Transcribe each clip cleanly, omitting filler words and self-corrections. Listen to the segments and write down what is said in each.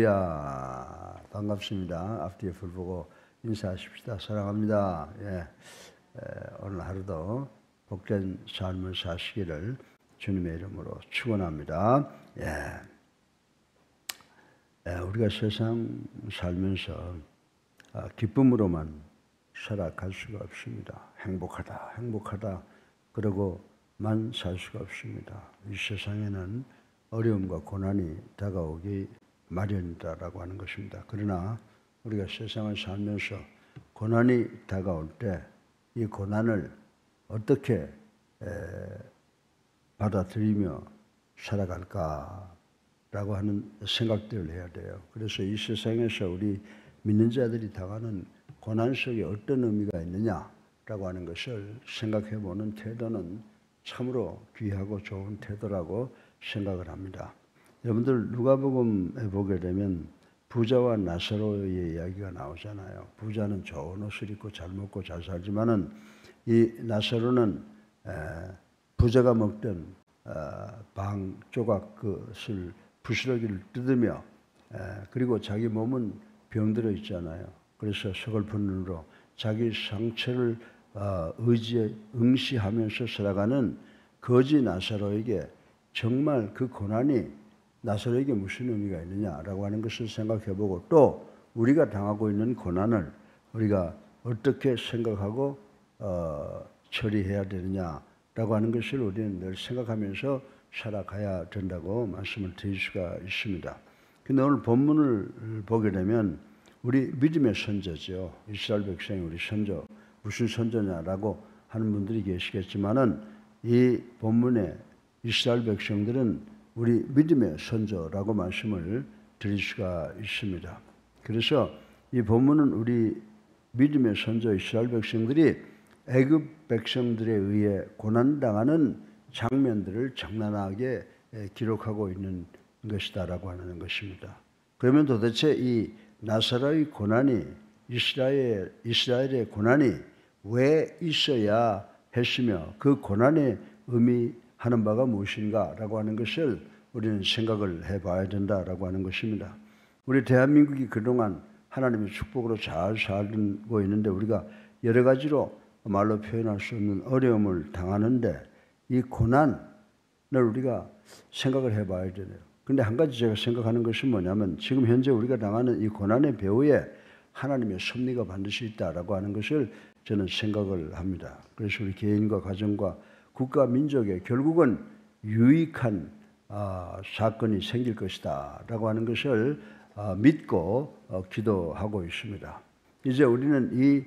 야, 반갑습니다. 앞뒤에 불 보고 인사하십시다. 사랑합니다. 오늘 하루도 복된 삶을 사시기를 주님의 이름으로 축원합니다. 우리가 세상 살면서 기쁨으로만 살아갈 수가 없습니다. 행복하다 그러고만 살 수가 없습니다. 이 세상에는 어려움과 고난이 다가오기 마련이다라고 하는 것입니다. 그러나 우리가 세상을 살면서 고난이 다가올 때 이 고난을 어떻게 받아들이며 살아갈까라고 하는 생각들을 해야 돼요. 그래서 이 세상에서 우리 믿는 자들이 당하는 고난 속에 어떤 의미가 있느냐라고 하는 것을 생각해 보는 태도는 참으로 귀하고 좋은 태도라고 생각을 합니다. 여러분들 누가복음에 보게 되면 부자와 나사로의 이야기가 나오잖아요. 부자는 좋은 옷을 입고 잘 먹고 잘 살지만은 이 나사로는 부자가 먹던 방 조각 그것을 부스러기를 뜯으며 그리고 자기 몸은 병들어 있잖아요. 그래서 서글픈 눈으로 자기 상처를 응시하면서 살아가는 거지 나사로에게 정말 그 고난이 나사로에게 무슨 의미가 있느냐라고 하는 것을 생각해보고 또 우리가 당하고 있는 고난을 우리가 어떻게 생각하고 처리해야 되느냐라고 하는 것을 우리는 늘 생각하면서 살아가야 된다고 말씀을 드릴 수가 있습니다. 근데 오늘 본문을 보게 되면 우리 믿음의 선조죠. 이스라엘 백성이 우리 선조, 무슨 선조냐라고 하는 분들이 계시겠지만은 이 본문에 이스라엘 백성들은 우리 믿음의 선조라고 말씀을 드릴 수가 있습니다. 그래서 이 본문은 우리 믿음의 선조 이스라엘 백성들이 애굽 백성들에 의해 고난당하는 장면들을 장난하게 기록하고 있는 것이다라고 하는 것입니다. 그러면 도대체 이 나사로의 고난이 이스라엘의 고난이 왜 있어야 했으며 그 고난의 의미하는 바가 무엇인가라고 하는 것을 우리는 생각을 해봐야 된다라고 하는 것입니다. 우리 대한민국이 그동안 하나님의 축복으로 잘 살고 있는데 우리가 여러 가지로 말로 표현할 수 없는 어려움을 당하는데 이 고난을 우리가 생각을 해봐야 되네요. 근데 한 가지 제가 생각하는 것은 뭐냐면 지금 현재 우리가 당하는 이 고난의 배후에 하나님의 섭리가 반드시 있다라고 하는 것을 저는 생각을 합니다. 그래서 우리 개인과 가정과 국가 민족에 결국은 유익한 사건이 생길 것이다 라고 하는 것을 믿고 기도하고 있습니다. 이제 우리는 이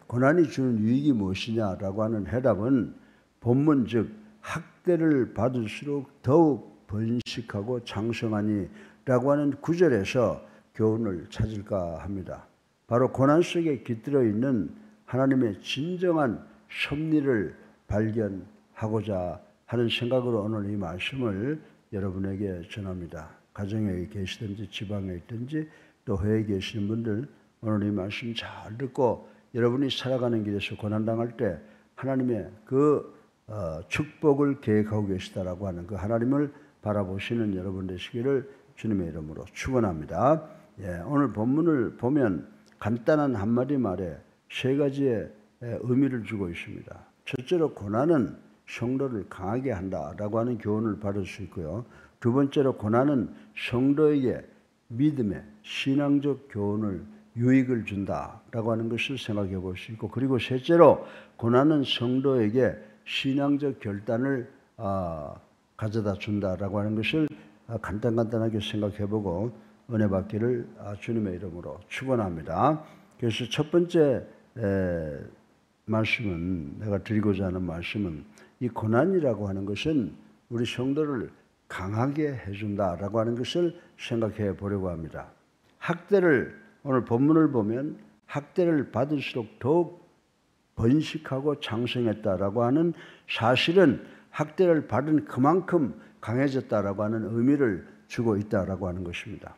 고난이 주는 유익이 무엇이냐라고 하는 해답은 본문 즉 학대를 받을수록 더욱 번식하고 장성하니 라고 하는 구절에서 교훈을 찾을까 합니다. 바로 고난 속에 깃들어 있는 하나님의 진정한 섭리를 발견하고자 하는 생각으로 오늘 이 말씀을 여러분에게 전합니다. 가정에 계시든지 지방에 있든지 또 해외에 계시는 분들 오늘 이 말씀 잘 듣고 여러분이 살아가는 길에서 고난당할 때 하나님의 그 축복을 계획하고 계시다라고 하는 그 하나님을 바라보시는 여러분 되시기를 주님의 이름으로 축원합니다. 오늘 본문을 보면 간단한 한마디 말에 세 가지의 의미를 주고 있습니다. 첫째로 고난은 성도를 강하게 한다라고 하는 교훈을 받을 수 있고요. 두 번째로 고난은 성도에게 믿음의 신앙적 교훈을 유익을 준다라고 하는 것을 생각해 볼 수 있고 그리고 셋째로 고난은 성도에게 신앙적 결단을 가져다 준다라고 하는 것을 간단하게 생각해 보고 은혜 받기를 주님의 이름으로 축원합니다. 그래서 첫 번째 말씀은 내가 드리고자 하는 말씀은 이 고난이라고 하는 것은 우리 성도를 강하게 해준다라고 하는 것을 생각해 보려고 합니다. 학대를 오늘 본문을 보면 학대를 받을수록 더욱 번식하고 장성했다라고 하는 사실은 학대를 받은 그만큼 강해졌다라고 하는 의미를 주고 있다라고 하는 것입니다.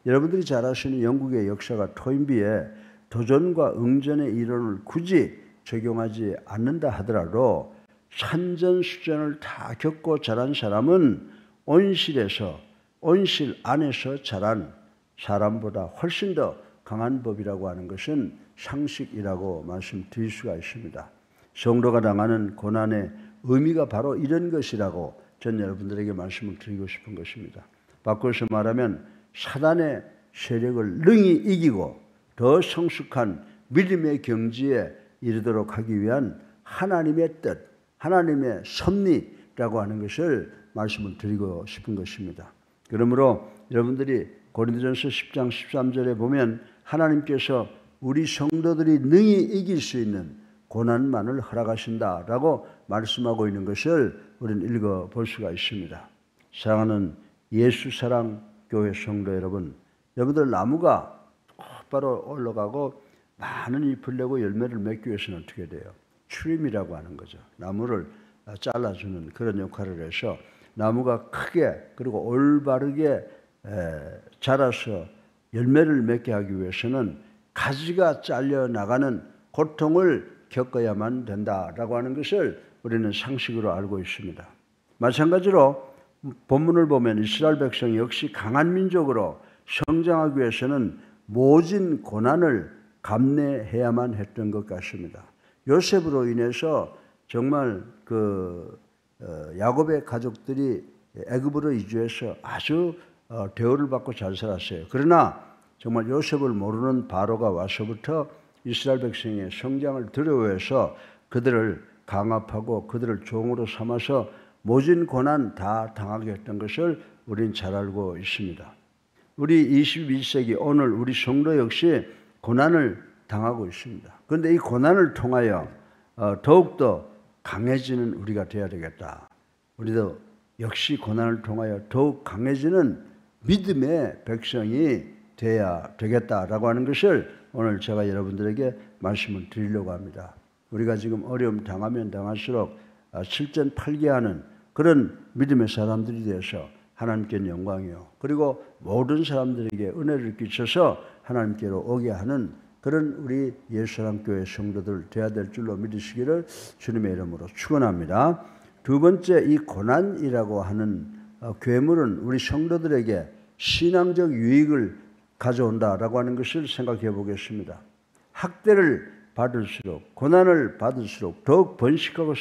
여러분들이 잘 아시는 영국의 역사가 토인비에 도전과 응전의 이론을 굳이 적용하지 않는다 하더라도 산전수전을 다 겪고 자란 사람은 온실에서 온실 안에서 자란 사람보다 훨씬 더 강한 법이라고 하는 것은 상식이라고 말씀드릴 수가 있습니다. 성도가 당하는 고난의 의미가 바로 이런 것이라고 전 여러분들에게 말씀을 드리고 싶은 것입니다. 바꿔서 말하면 사단의 세력을 능히 이기고 더 성숙한 믿음의 경지에 이르도록 하기 위한 하나님의 뜻, 하나님의 섭리라고 하는 것을 말씀을 드리고 싶은 것입니다. 그러므로 여러분들이 고린도전서 10장 13절에 보면 하나님께서 우리 성도들이 능히 이길 수 있는 고난만을 허락하신다라고 말씀하고 있는 것을 우리는 읽어볼 수가 있습니다. 사랑하는 예수사랑교회 성도 여러분, 여러분들 나무가 똑바로 올라가고 많은 잎을 내고 열매를 맺기 위해서는 어떻게 돼요? 추림이라고 하는 거죠. 나무를 잘라주는 그런 역할을 해서 나무가 크게 그리고 올바르게 자라서 열매를 맺게 하기 위해서는 가지가 잘려나가는 고통을 겪어야만 된다라고 하는 것을 우리는 상식으로 알고 있습니다. 마찬가지로 본문을 보면 이스라엘 백성 역시 강한 민족으로 성장하기 위해서는 모진 고난을 감내해야만 했던 것 같습니다. 요셉으로 인해서 정말 야곱의 가족들이 애굽으로 이주해서 아주 대우를 받고 잘 살았어요. 그러나 정말 요셉을 모르는 바로가 와서부터 이스라엘 백성의 성장을 두려워해서 그들을 강압하고 그들을 종으로 삼아서 모진 고난 다 당하게 했던 것을 우리는 잘 알고 있습니다. 우리 21세기 오늘 우리 성도 역시 고난을 당하고 있습니다. 그런데 이 고난을 통하여 더욱더 강해지는 우리가 되어야 되겠다. 우리도 역시 고난을 통하여 더욱 강해지는 믿음의 백성이 되어야 되겠다라고 하는 것을 오늘 제가 여러분들에게 말씀을 드리려고 합니다. 우리가 지금 어려움 당하면 당할수록 실전팔기하는 그런 믿음의 사람들이 되어서 하나님께 영광이요. 그리고 모든 사람들에게 은혜를 끼쳐서 하나님께로 오게 하는 그런 우리 예수사랑교회 성도들 되어야 될 줄로 믿으시기를 주님의 이름으로 축원합니다. 두 번째, 이 고난이라고 하는 괴물은 우리 성도들에게 신앙적 유익을 가져온다라고 하는 것을 생각해 보겠습니다. 학대를 받을수록 고난을 받을수록 더욱 번식하고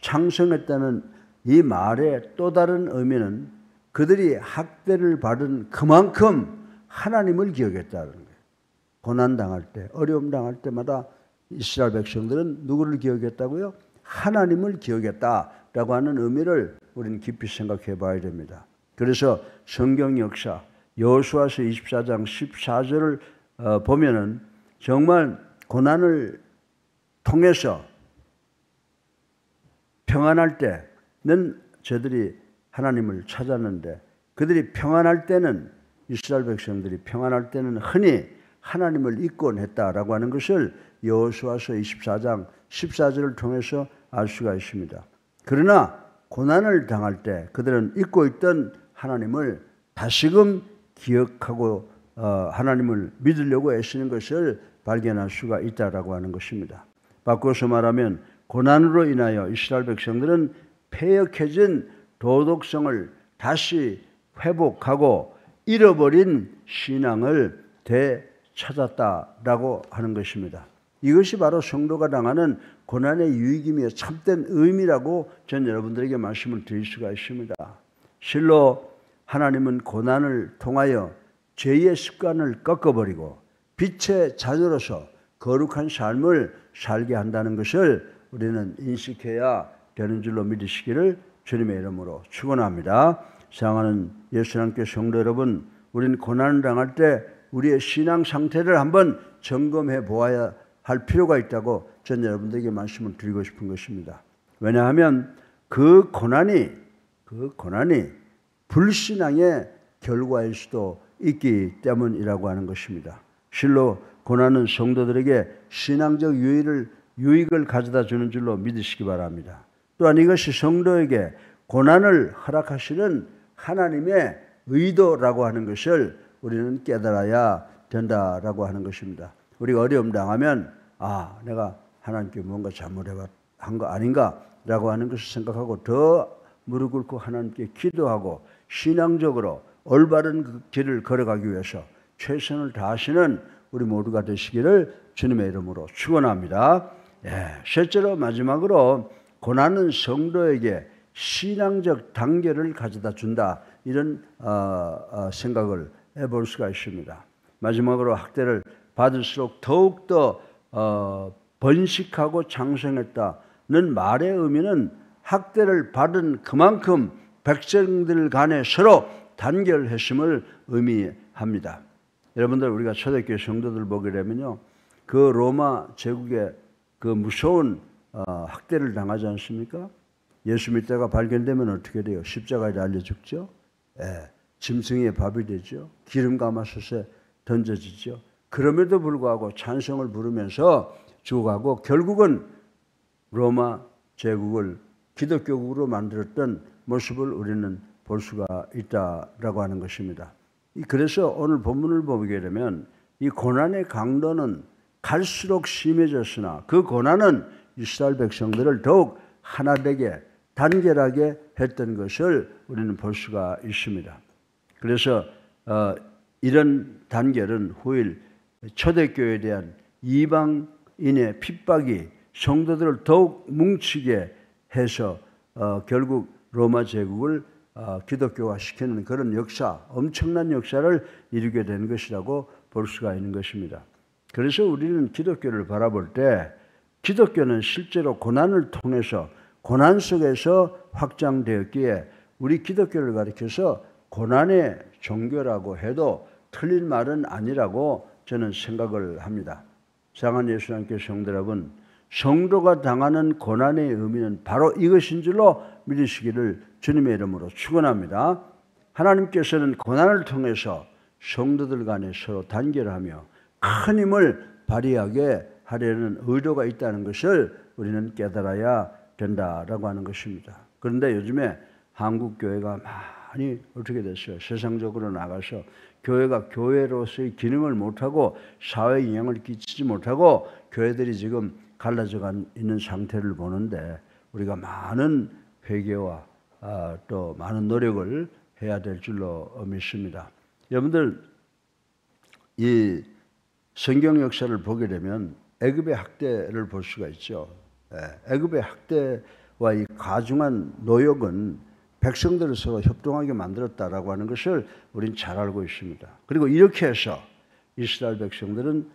창성했다는 이 말의 또 다른 의미는 그들이 학대를 받은 그만큼 하나님을 기억했다는 거예요. 고난당할 때, 어려움 당할 때마다 이스라엘 백성들은 누구를 기억했다고요? 하나님을 기억했다라고 하는 의미를 우리는 깊이 생각해 봐야 됩니다. 그래서 성경 역사 여호수아서 24장 14절을 보면은 정말 고난을 통해서 평안할 때는 저들이 하나님을 찾았는데 그들이 평안할 때는 이스라엘 백성들이 평안할 때는 흔히 하나님을 잊곤 했다라고 하는 것을 여호수아서 24장 14절을 통해서 알 수가 있습니다. 그러나 고난을 당할 때 그들은 잊고 있던 하나님을 다시금 기억하고 하나님을 믿으려고 애쓰는 것을 발견할 수가 있다라고 하는 것입니다. 바꿔서 말하면 고난으로 인하여 이스라엘 백성들은 패역해진 도덕성을 다시 회복하고 잃어버린 신앙을 되찾았다라고 하는 것입니다. 이것이 바로 성도가 당하는 고난의 유익이며 참된 의미라고 전 여러분들에게 말씀을 드릴 수가 있습니다. 실로 하나님은 고난을 통하여 죄의 습관을 꺾어버리고 빛의 자녀로서 거룩한 삶을 살게 한다는 것을 우리는 인식해야 되는 줄로 믿으시기를 주님의 이름으로 축원합니다. 사랑하는 예수님께 성도 여러분, 우리는 고난을 당할 때 우리의 신앙 상태를 한번 점검해 보아야 할 필요가 있다고 전 여러분들에게 말씀을 드리고 싶은 것입니다. 왜냐하면 그 고난이 불신앙의 결과일 수도 있기 때문이라고 하는 것입니다. 실로 고난은 성도들에게 신앙적 유익을 가져다 주는 줄로 믿으시기 바랍니다. 또한 이것이 성도에게 고난을 허락하시는 하나님의 의도라고 하는 것을 우리는 깨달아야 된다라고 하는 것입니다. 우리가 어려움 당하면 내가 하나님께 뭔가 잘못한 거 아닌가라고 하는 것을 생각하고 더 무릎 꿇고 하나님께 기도하고 신앙적으로 올바른 그 길을 걸어가기 위해서 최선을 다하시는 우리 모두가 되시기를 주님의 이름으로 축원합니다. 셋째로 마지막으로 고난은 성도에게 신앙적 단계를 가져다 준다, 이런 생각을 해볼 수가 있습니다. 마지막으로 학대를 받을수록 더욱더 번식하고 장성했다는 말의 의미는 학대를 받은 그만큼 백성들 간에 서로 단결했음을 의미합니다. 여러분들, 우리가 초대교회 성도들 보게 되면요, 그 로마 제국의 그 무서운 학대를 당하지 않습니까? 예수 믿다가 발견되면 어떻게 돼요? 십자가에 달려 죽죠. 짐승의 밥이 되죠. 기름 가마솥에 던져지죠. 그럼에도 불구하고 찬송을 부르면서 죽어가고 결국은 로마 제국을 기독교국으로 만들었던 모습을 우리는 볼 수가 있다라고 하는 것입니다. 그래서 오늘 본문을 보게 되면 이 고난의 강도는 갈수록 심해졌으나 그 고난은 이스라엘 백성들을 더욱 하나 되게 단결하게 했던 것을 우리는 볼 수가 있습니다. 그래서 이런 단결은 후일 초대교회에 대한 이방인의 핍박이 성도들을 더욱 뭉치게 해서 결국 로마 제국을 기독교화시키는 그런 역사, 엄청난 역사를 이루게 된 것이라고 볼 수가 있는 것입니다. 그래서 우리는 기독교를 바라볼 때 기독교는 실제로 고난을 통해서 고난 속에서 확장되었기에 우리 기독교를 가리켜서 고난의 종교라고 해도 틀린 말은 아니라고 저는 생각을 합니다. 사랑하는 예수님께 성도 여러분, 성도가 당하는 고난의 의미는 바로 이것인 줄로 믿으시기를 주님의 이름으로 축원합니다. 하나님께서는 고난을 통해서 성도들 간에 서로 단결하며 큰 힘을 발휘하게 하려는 의도가 있다는 것을 우리는 깨달아야 된다라고 하는 것입니다. 그런데 요즘에 한국 교회가 많이 어떻게 됐어요? 세상적으로 나가서 교회가 교회로서의 기능을 못하고 사회에 영향을 끼치지 못하고 교회들이 지금 갈라져 있는 상태를 보는데 우리가 많은 회개와 또 많은 노력을 해야 될 줄로 믿습니다. 여러분들, 이 성경 역사를 보게 되면 애굽의 학대를 볼 수가 있죠. 애굽의 학대와 이 가중한 노역은 백성들을 서로 협동하게 만들었다라고 하는 것을 우리는 잘 알고 있습니다. 그리고 이렇게 해서 이스라엘 백성들은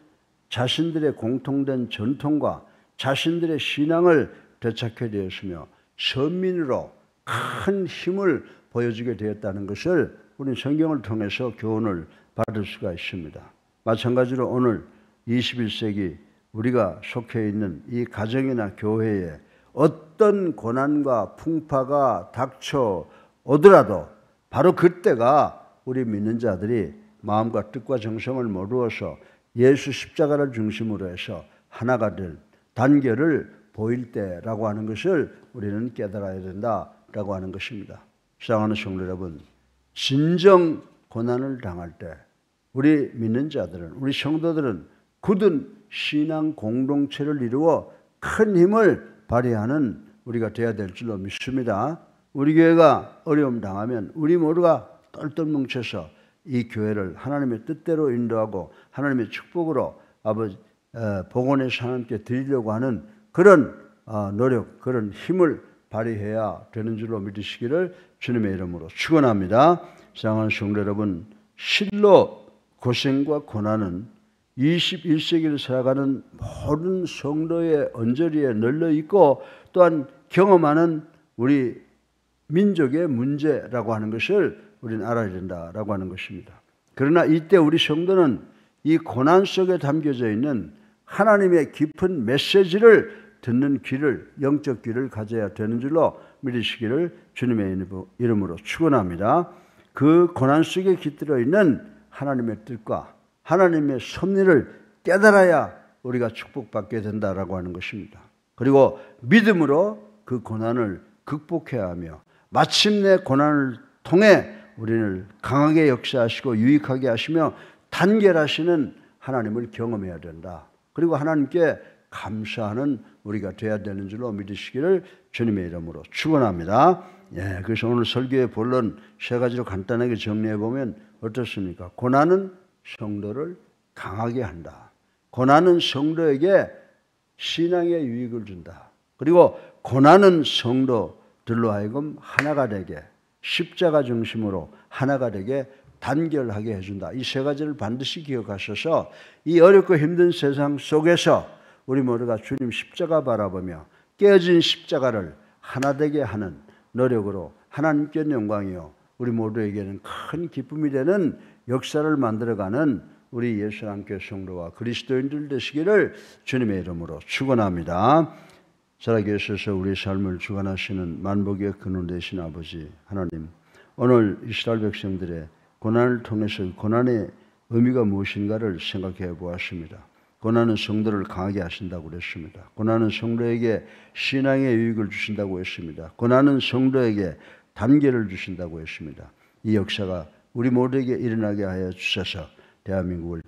자신들의 공통된 전통과 자신들의 신앙을 되찾게 되었으며 선민으로 큰 힘을 보여주게 되었다는 것을 우리는 성경을 통해서 교훈을 받을 수가 있습니다. 마찬가지로 오늘 21세기 우리가 속해 있는 이 가정이나 교회에 어떤 고난과 풍파가 닥쳐오더라도 바로 그때가 우리 믿는 자들이 마음과 뜻과 정성을 모두어서 예수 십자가를 중심으로 해서 하나가 될 단결을 보일 때라고 하는 것을 우리는 깨달아야 된다라고 하는 것입니다. 사랑하는 성도 여러분, 진정 고난을 당할 때 우리 믿는 자들은, 우리 성도들은 굳은 신앙 공동체를 이루어 큰 힘을 발휘하는 우리가 되어야 될 줄로 믿습니다. 우리 교회가 어려움 당하면 우리 모두가 똘똘 뭉쳐서 이 교회를 하나님의 뜻대로 인도하고 하나님의 축복으로 아버지 복원해서 하나님께 드리려고 하는 그런 노력, 그런 힘을 발휘해야 되는 줄로 믿으시기를 주님의 이름으로 축원합니다. 사랑하는 성도 여러분, 실로 고생과 고난은 21세기를 살아가는 모든 성도의 언저리에 널려 있고 또한 경험하는 우리 민족의 문제라고 하는 것을 우리는 알아야 된다라고 하는 것입니다. 그러나 이때 우리 성도는 이 고난 속에 담겨져 있는 하나님의 깊은 메시지를 듣는 귀를, 영적 귀를 가져야 되는 줄로 믿으시기를 주님의 이름으로 축원합니다. 그 고난 속에 깃들어 있는 하나님의 뜻과 하나님의 섭리를 깨달아야 우리가 축복받게 된다라고 하는 것입니다. 그리고 믿음으로 그 고난을 극복해야 하며 마침내 고난을 통해 우리를 강하게 역사하시고 유익하게 하시며 단결하시는 하나님을 경험해야 된다. 그리고 하나님께 감사하는 우리가 돼야 되는 줄로 믿으시기를 주님의 이름으로 축원합니다. 예, 그래서 오늘 설교의 본론 세 가지로 간단하게 정리해 보면 어떻습니까? 고난은 성도를 강하게 한다. 고난은 성도에게 신앙의 유익을 준다. 그리고 고난은 성도들로 하여금 하나가 되게, 십자가 중심으로 하나가 되게 단결하게 해준다. 이 세 가지를 반드시 기억하셔서 이 어렵고 힘든 세상 속에서 우리 모두가 주님 십자가 바라보며 깨어진 십자가를 하나 되게 하는 노력으로 하나님께 영광이요 우리 모두에게는 큰 기쁨이 되는 역사를 만들어가는 우리 예수님께 성도와 그리스도인들 되시기를 주님의 이름으로 축원합니다. 살아계셔서 우리 삶을 주관하시는 만복의 근원 되신 아버지 하나님, 오늘 이스라엘 백성들의 고난을 통해서 고난의 의미가 무엇인가를 생각해 보았습니다. 고난은 성도를 강하게 하신다고 그랬습니다. 고난은 성도에게 신앙의 유익을 주신다고 했습니다. 고난은 성도에게 단계를 주신다고 했습니다. 이 역사가 우리 모두에게 일어나게 하여 주셔서 대한민국을